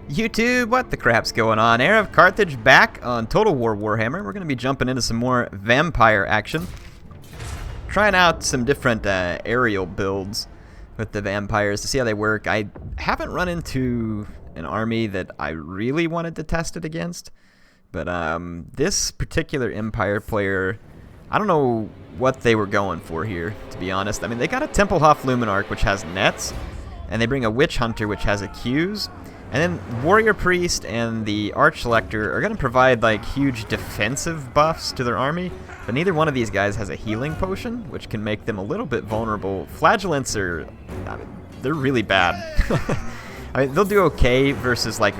YouTube, what the crap's going on? HeirofCarthage back on Total War Warhammer. We're going to be jumping into some more vampire action. Trying out some different aerial builds with the vampires to see how they work. I haven't run into an army that I really wanted to test it against. But this particular Empire player, I don't know what they were going for here, to be honest. I mean, they got a Templehof Luminarch, which has nets, and they bring a Witch Hunter, which has Accuse. And then Warrior Priest and the Archlector are going to provide like huge defensive buffs to their army, but neither one of these guys has a healing potion, which can make them a little bit vulnerable. Flagellants are, they're really bad. I mean, they'll do okay versus like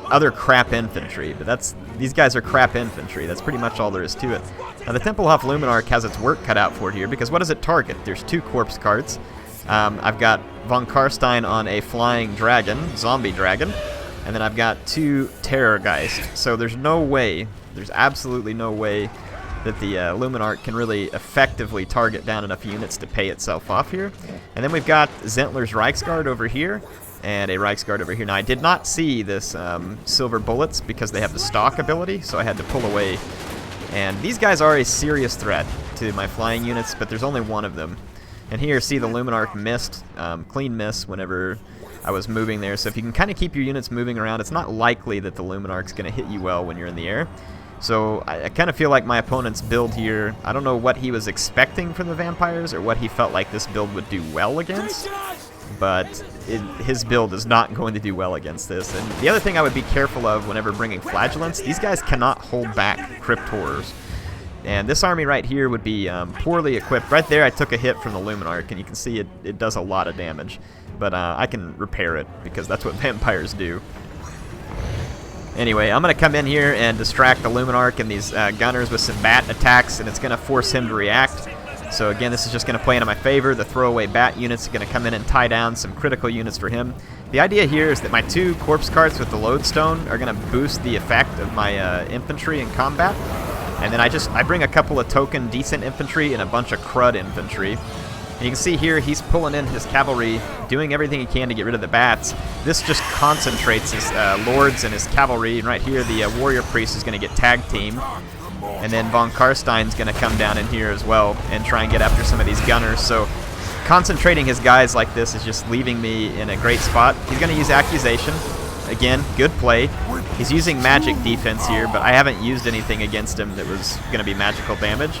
other crap infantry, but these guys are crap infantry. That's pretty much all there is to it. Now the Templehof Luminarch has its work cut out for it here, because what does it target? There's 2 corpse cards. I've got von Karstein on a flying dragon, zombie dragon, and then I've got 2 Terrorgeist. So there's no way, there's absolutely no way that the Luminarch can really effectively target down enough units to pay itself off here. And then we've got Zentler's Reichsguard over here, and a Reichsguard over here. Now I did not see this Silver Bullets because they have the stock ability, so I had to pull away. And these guys are a serious threat to my flying units, but there's only one of them. And here, see the Luminarch missed, clean miss whenever I was moving there. So if you can kind of keep your units moving around, it's not likely that the Luminarch's going to hit you well when you're in the air. So I kind of feel like my opponent's build here, I don't know what he was expecting from the vampires or what he felt like this build would do well against, but his build is not going to do well against this. And the other thing I would be careful of whenever bringing Flagellants, these guys cannot hold back Crypt Horrors. And this army right here would be poorly equipped. Right there I took a hit from the Luminarch, and you can see it does a lot of damage. But I can repair it, because that's what vampires do. Anyway, I'm going to come in here and distract the Luminarch and these gunners with some bat attacks, and it's going to force him to react. So again, this is just going to play into my favor. The throwaway bat units are going to come in and tie down some critical units for him. The idea here is that my 2 corpse cards with the lodestone are going to boost the effect of my infantry in combat. And then I bring a couple of token decent infantry and a bunch of crud infantry. And you can see here he's pulling in his cavalry, doing everything he can to get rid of the bats. This just concentrates his lords and his cavalry. And right here the warrior priest is going to get tag teamed. And then von Karstein's going to come down in here as well and try and get after some of these gunners. So concentrating his guys like this is just leaving me in a great spot. He's going to use Accusation. Again, good play. He's using magic defense here, but I haven't used anything against him that was going to be magical damage.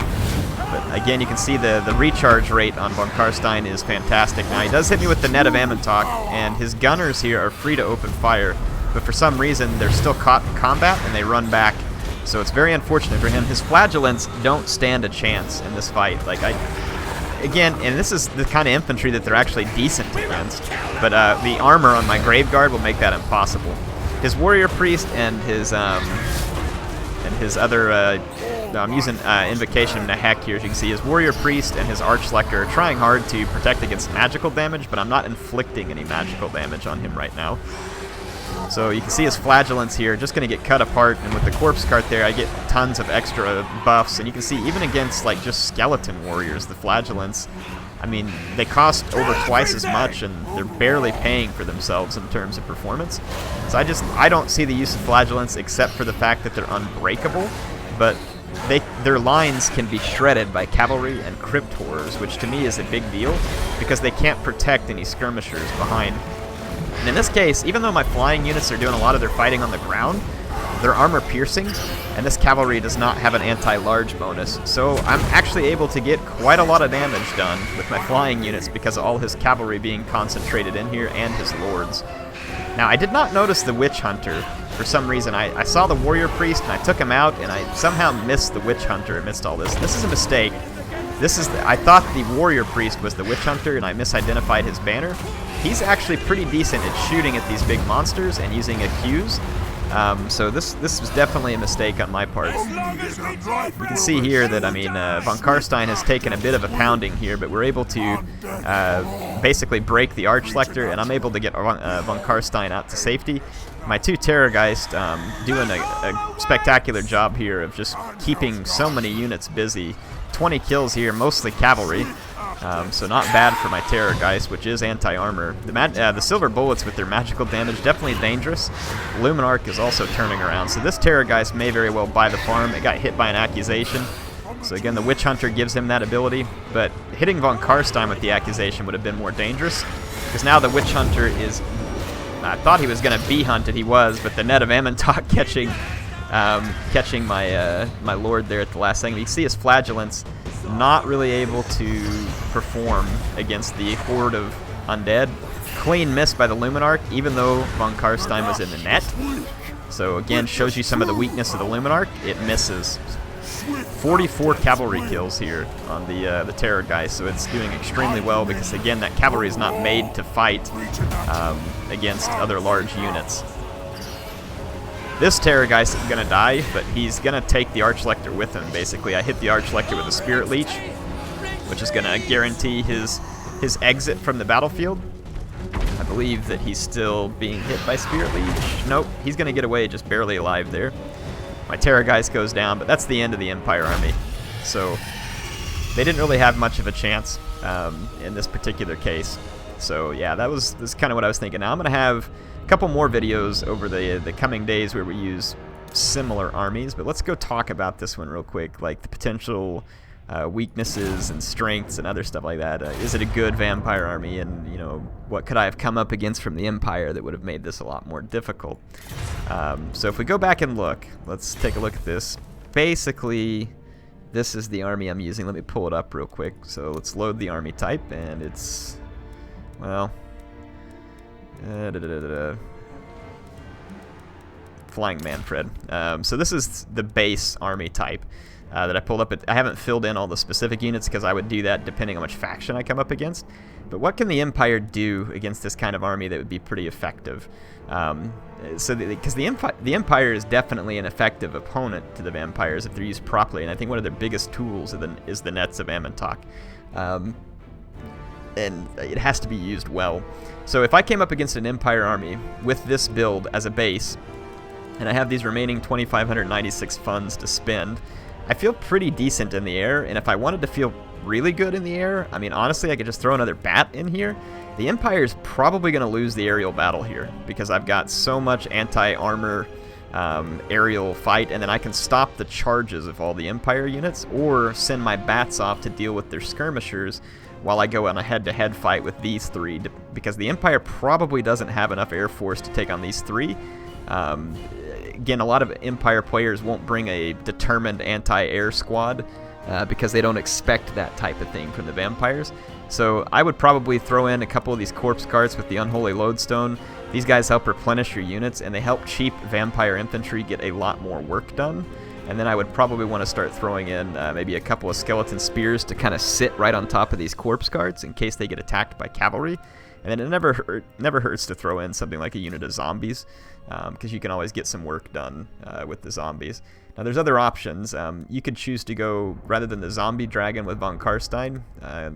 But again, you can see the recharge rate on von Karstein is fantastic. Now, he does hit me with the Net of Ammontok, and his gunners here are free to open fire. But for some reason, they're still caught in combat, and they run back. So it's very unfortunate for him. His Flagellants don't stand a chance in this fight. Like, again, and this is the kind of infantry that they're actually decent against, but the armor on my Graveguard will make that impossible. His Warrior Priest and his other, I'm using Invocation to heck here, as you can see. His Warrior Priest and his Archlector are trying hard to protect against magical damage, but I'm not inflicting any magical damage on him right now. So you can see his Flagellants here just going to get cut apart, and with the corpse cart there I get tons of extra buffs. And you can see even against like just skeleton warriors, the Flagellants, I mean, they cost over twice as much, and they're barely paying for themselves in terms of performance. So I don't see the use of Flagellants except for the fact that they're unbreakable, but their lines can be shredded by cavalry and crypt horrors, which to me is a big deal because they can't protect any skirmishers behind. And in this case, even though my flying units are doing a lot of their fighting on the ground, they're armor piercing, and this cavalry does not have an anti-large bonus. So I'm actually able to get quite a lot of damage done with my flying units because of all his cavalry being concentrated in here and his lords. Now, I did not notice the Witch Hunter. For some reason, I saw the Warrior Priest, and I took him out, and I somehow missed the Witch Hunter amidst all this. This is a mistake. I thought the Warrior Priest was the Witch Hunter, and I misidentified his banner. He's actually pretty decent at shooting at these big monsters and using Accuse. So this was definitely a mistake on my part. You can see here that, I mean, von Karstein has taken a bit of a pounding here, but we're able to basically break the Archlector, and I'm able to get von Karstein out to safety. My 2 Terrorgeist doing a spectacular job here of just keeping so many units busy. 20 kills here, mostly cavalry. So not bad for my Terrorgeist, which is anti-armor. The silver bullets with their magical damage, definitely dangerous. Luminarch is also turning around, so this Terrorgeist may very well buy the farm. It got hit by an accusation. So again, the Witch Hunter gives him that ability, but hitting Von Karstein with the accusation would have been more dangerous, because now the Witch Hunter is... I thought he was going to be hunted, he was, but the Net of Amantok catching my Lord there at the last second. You can see his Flagellants not really able to perform against the horde of undead. Clean miss by the Luminarch, even though Von Karstein was in the net. So again, shows you some of the weakness of the Luminarch. It misses. 44 cavalry kills here on the Terrorgeist, so it's doing extremely well because, again, that cavalry is not made to fight against other large units. This Terrorgeist is going to die, but he's going to take the Archlector with him, basically. I hit the Archlector with a Spirit Leech, which is going to guarantee his exit from the battlefield. I believe that he's still being hit by Spirit Leech. Nope, he's going to get away just barely alive there. My Terrorgeist goes down, but that's the end of the Empire army. So they didn't really have much of a chance in this particular case. So yeah, that's kind of what I was thinking. Now I'm going to have a couple more videos over the coming days where we use similar armies, but let's go talk about this one real quick, like the potential weaknesses and strengths and other stuff like that. Is it a good vampire army, and you know, what could I have come up against from the Empire that would have made this a lot more difficult? So if we go back and look, let's take a look at this. Basically, this is the army I'm using. Let me pull it up real quick. So let's load the army type, and it's, well, Flying Manfred. So this is the base army type that I pulled up. I haven't filled in all the specific units because I would do that depending on which faction I come up against. But what can the Empire do against this kind of army that would be pretty effective? Because the Empire is definitely an effective opponent to the vampires if they're used properly, and I think one of their biggest tools is the Nets of Amantok. And it has to be used well. So if I came up against an Empire army with this build as a base, and I have these remaining 2,596 funds to spend, I feel pretty decent in the air, and if I wanted to feel really good in the air, I mean, honestly, I could just throw another bat in here. The Empire is probably going to lose the aerial battle here, because I've got so much anti-armor aerial fight, and then I can stop the charges of all the Empire units, or send my bats off to deal with their skirmishers while I go on a head-to-head fight with these three, because the Empire probably doesn't have enough air force to take on these three. Again, a lot of Empire players won't bring a determined anti-air squad because they don't expect that type of thing from the vampires. So I would probably throw in a couple of these corpse carts with the Unholy Lodestone. These guys help replenish your units, and they help cheap vampire infantry get a lot more work done. And then I would probably want to start throwing in maybe a couple of skeleton spears to kind of sit right on top of these corpse carts in case they get attacked by cavalry. And then it never hurts to throw in something like a unit of zombies, because you can always get some work done with the zombies. Now there's other options. You could choose to go, rather than the zombie dragon with Von Karstein,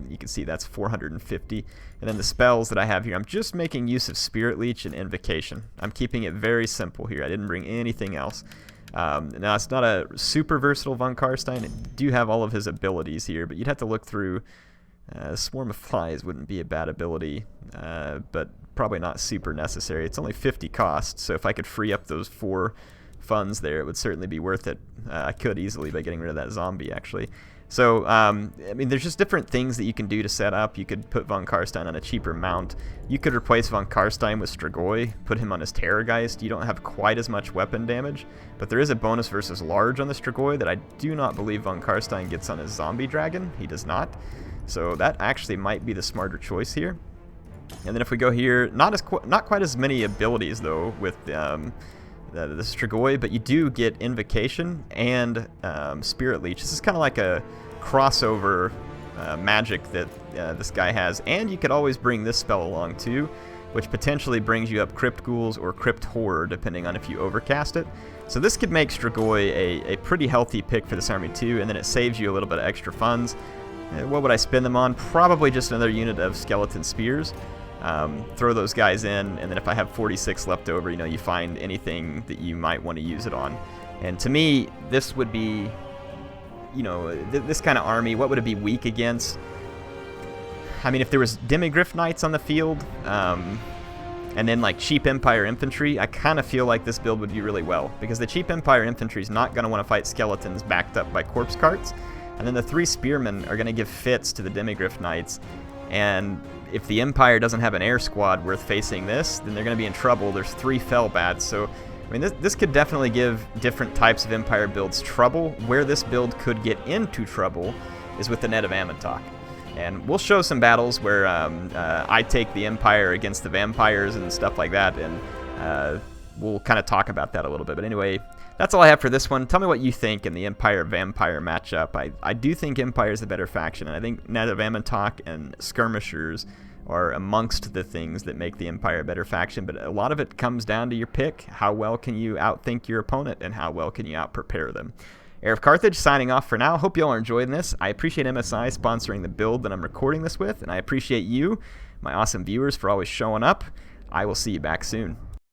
you can see that's 450. And then the spells that I have here, I'm just making use of Spirit Leech and Invocation. I'm keeping it very simple here. I didn't bring anything else. Now it's not a super versatile Von Karstein. I do have all of his abilities here, but you'd have to look through. Swarm of Flies wouldn't be a bad ability, but probably not super necessary. It's only 50 cost, so if I could free up those 4 funds there, it would certainly be worth it. I could easily by getting rid of that zombie, actually. So, I mean, there's just different things that you can do to set up. You could put Von Karstein on a cheaper mount. You could replace Von Karstein with Strigoi, put him on his Terrorgeist. You don't have quite as much weapon damage, but there is a bonus versus large on the Strigoi that I do not believe Von Karstein gets on his zombie dragon. He does not. So that actually might be the smarter choice here. And then if we go here, not quite as many abilities though with the Strigoi, but you do get Invocation and Spirit Leech. This is kind of like a crossover magic that this guy has, and you could always bring this spell along too, which potentially brings you up Crypt Ghouls or Crypt Horror depending on if you overcast it. So this could make Strigoi a pretty healthy pick for this army too, and then it saves you a little bit of extra funds. What would I spend them on? Probably just another unit of skeleton spears. Throw those guys in, and then if I have 46 left over, you know, you find anything that you might want to use it on. And to me, this would be, you know, this kind of army, what would it be weak against? I mean, if there was Demigryph Knights on the field, and then like cheap Empire Infantry, I kind of feel like this build would do really well, because the cheap Empire Infantry is not going to want to fight skeletons backed up by corpse carts, and then the 3 Spearmen are going to give fits to the Demigryph Knights, and if the Empire doesn't have an air squad worth facing this, then they're going to be in trouble. There's 3 Fellbats, so I mean, this could definitely give different types of Empire builds trouble. Where this build could get into trouble is with the Net of Ammontok. And we'll show some battles where I take the Empire against the vampires and stuff like that, and we'll kind of talk about that a little bit. But anyway, that's all I have for this one. Tell me what you think in the Empire-Vampire matchup. I do think Empire is the better faction, and I think Net of Ammontok and Skirmishers are amongst the things that make the Empire a better faction, but a lot of it comes down to your pick. How well can you outthink your opponent, and how well can you out-prepare them? HeirofCarthage signing off for now. Hope you all are enjoying this. I appreciate MSI sponsoring the build that I'm recording this with, and I appreciate you, my awesome viewers, for always showing up. I will see you back soon.